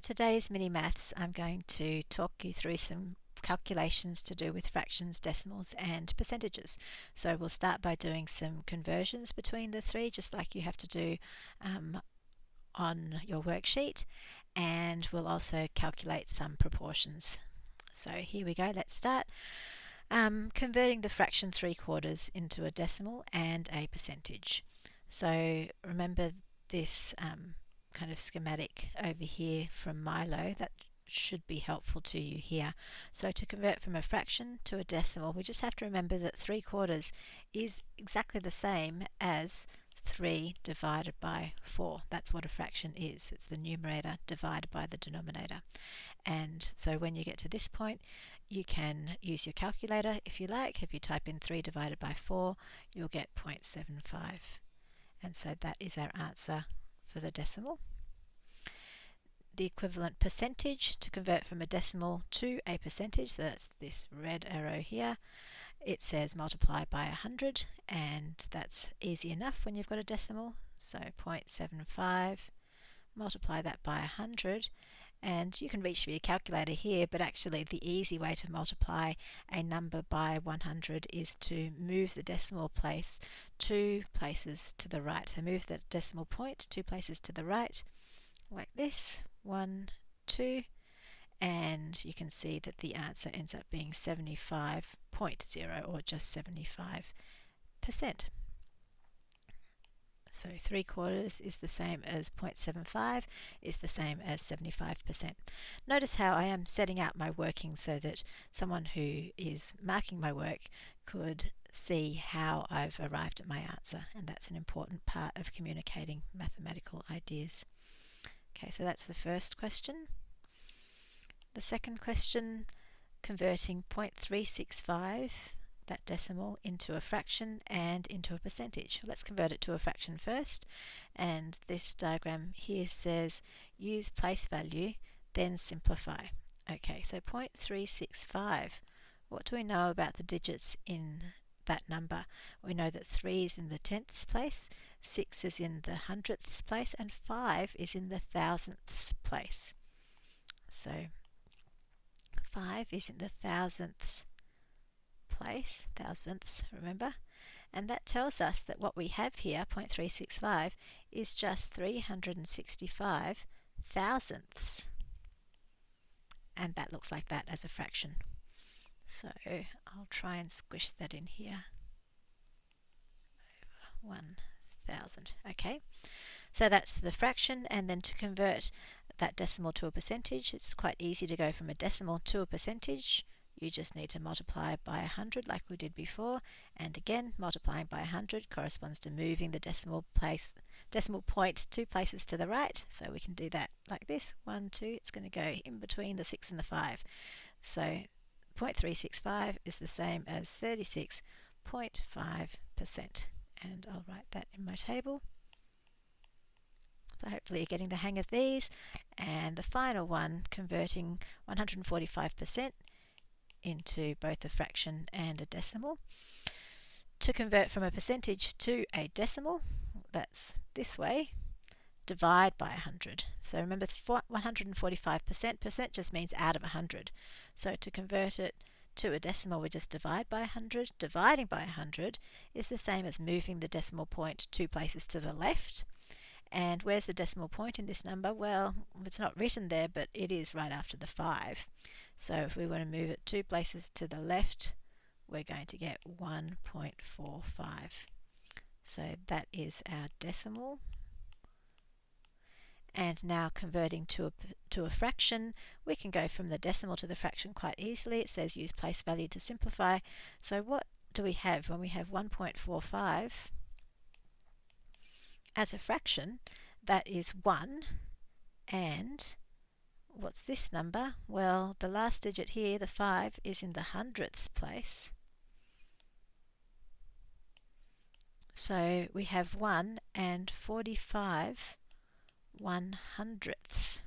today's mini maths, I'm going to talk you through some calculations to do with fractions, decimals and percentages. So we'll start by doing some conversions between the three, just like you have to do on your worksheet, and we'll also calculate some proportions. So here we go, let's start. Converting the fraction 3/4 into a decimal and a percentage. So remember this kind of schematic over here from Milo, that should be helpful to you here. So to convert from a fraction to a decimal, we just have to remember that 3/4 is exactly the same as 3 divided by 4. That's what a fraction is. It's the numerator divided by the denominator. And so when you get to this point, you can use your calculator if you like. If you type in 3 divided by 4, you'll get 0.75. And so that is our answer for the decimal. The equivalent percentage to convert from a decimal to a percentage, so that's this red arrow here. It says multiply by 100, and that's easy enough when you've got a decimal. So 0.75, multiply that by 100, and you can reach for your calculator here, but actually the easy way to multiply a number by 100 is to move the decimal place 2 places to the right. So move the decimal point 2 places to the right, like this, 1, 2, and you can see that the answer ends up being 75.0, or just 75%. So 3/4 is the same as 0.75, is the same as 75%. Notice how I am setting out my working so that someone who is marking my work could see how I've arrived at my answer, and that's an important part of communicating mathematical ideas. Okay, so that's the first question. The second question, converting 0.365, that decimal, into a fraction and into a percentage. Let's convert it to a fraction first, and this diagram here says use place value, then simplify. Okay, so 0.365, what do we know about the digits in that number? We know that 3 is in the tenths place, 6 is in the hundredths place, and 5 is in the thousandths place. So 5 is in the thousandths place, thousandths, remember, and that tells us that what we have here, 0.365, is just 365 thousandths, and that looks like that as a fraction. So I'll try and squish that in here, over 1,000. Okay, so that's the fraction, and then to convert that decimal to a percentage, it's quite easy to go from a decimal to a percentage. You just need to multiply by 100 like we did before, and again multiplying by 100 corresponds to moving the decimal point 2 places to the right. So we can do that like this, 1, 2, it's going to go in between the 6 and the 5. So 0.365 is the same as 36.5%, and I'll write that in my table. So hopefully you're getting the hang of these. And the final one, converting 145% into both a fraction and a decimal. To convert from a percentage to a decimal, that's this way, divide by 100. So remember, 145%, percent just means out of 100. So to convert it to a decimal, we just divide by 100. Dividing by 100 is the same as moving the decimal point 2 places to the left. And where's the decimal point in this number? Well, it's not written there, but it is right after the 5. So if we want to move it 2 places to the left, we're going to get 1.45. So that is our decimal. And now converting to a fraction, we can go from the decimal to the fraction quite easily. It says use place value to simplify. So what do we have when we have 1.45 as a fraction? That is 1, and what's this number? Well, the last digit here, the 5, is in the hundredths place. So we have 1 and 45 100ths.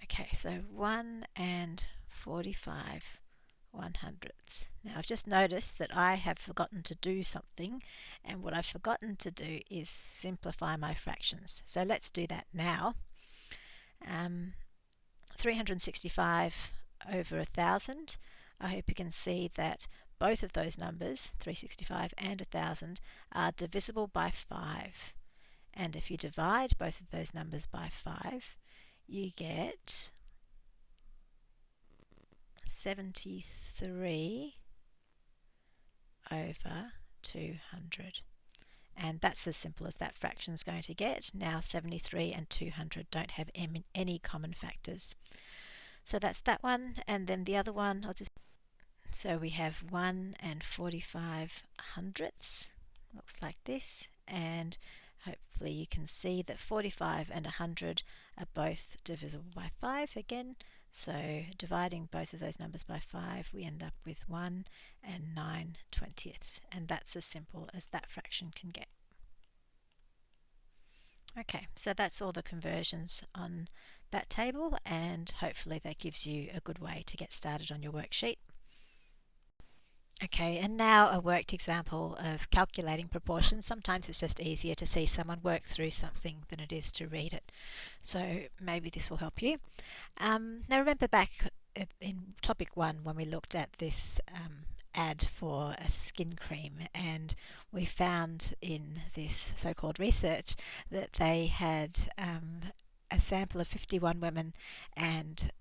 Okay, so 1 and 45 100ths. Now I've just noticed that I have forgotten to do something, and what I've forgotten to do is simplify my fractions. So let's do that now. 365 over 1,000. I hope you can see that both of those numbers, 365 and 1,000, are divisible by 5. And if you divide both of those numbers by 5, you get 73 over 200. And that's as simple as that fraction is going to get. Now 73 and 200 don't have any common factors. So that's that one, and then the other one, so we have 1 and 45 hundredths, looks like this, and hopefully you can see that 45 and 100 are both divisible by 5 again, so dividing both of those numbers by 5 we end up with 1 and 9/20, and that's as simple as that fraction can get. Okay, so that's all the conversions on that table, and hopefully that gives you a good way to get started on your worksheet. Okay, and now a worked example of calculating proportions. Sometimes it's just easier to see someone work through something than it is to read it. So maybe this will help you. Now remember back in topic 1 when we looked at this ad for a skin cream, and we found in this so-called research that they had a sample of 51 women, and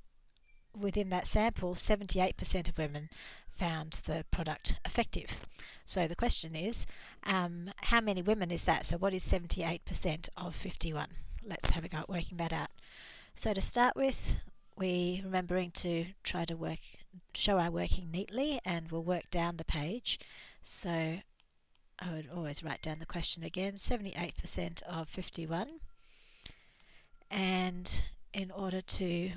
within that sample 78% of women found the product effective. So the question is, how many women is that? So what is 78% of 51? Let's have a go at working that out. So to start with, we're remembering to try to show our working neatly, and we'll work down the page. So I would always write down the question again, 78% of 51. And in order to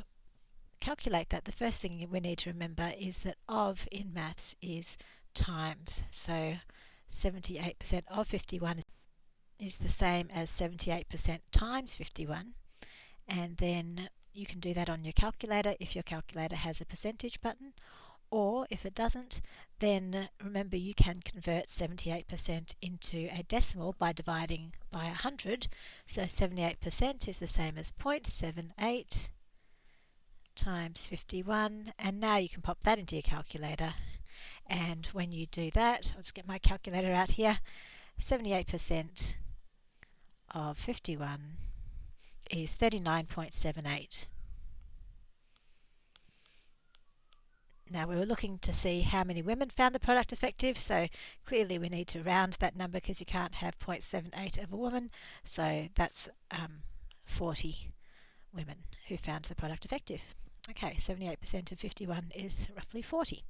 calculate that, the first thing we need to remember is that of in maths is times. So 78% of 51 is the same as 78% times 51. And then you can do that on your calculator if your calculator has a percentage button, or if it doesn't, then remember you can convert 78% into a decimal by dividing by 100. So 78% is the same as 0.78 times 51, and now you can pop that into your calculator, and when you do that, I'll just get my calculator out here, 78% of 51 is 39.78. Now we were looking to see how many women found the product effective, so clearly we need to round that number because you can't have 0.78 of a woman, so that's 40 women who found the product effective. Okay, 78% of 51 is roughly 40.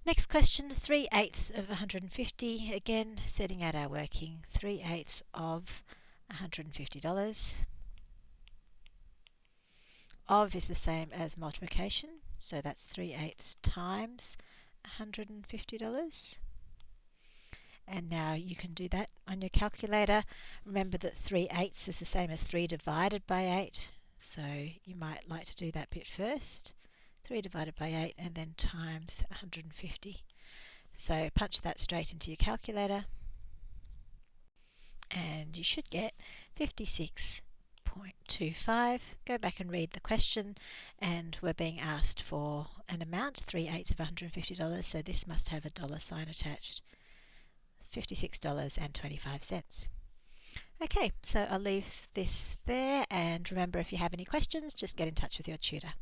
Next question, 3/8 of 150. Again, setting out our working, 3/8 of $150. Of is the same as multiplication, so that's 3/8 times $150. And now you can do that on your calculator. Remember that 3/8 is the same as 3 divided by 8. So you might like to do that bit first. 3 divided by 8 and then times 150. So punch that straight into your calculator and you should get 56.25. Go back and read the question, and we're being asked for an amount, 3/8 of $150, so this must have a dollar sign attached. $56.25. Okay, so I'll leave this there, and remember, if you have any questions, just get in touch with your tutor.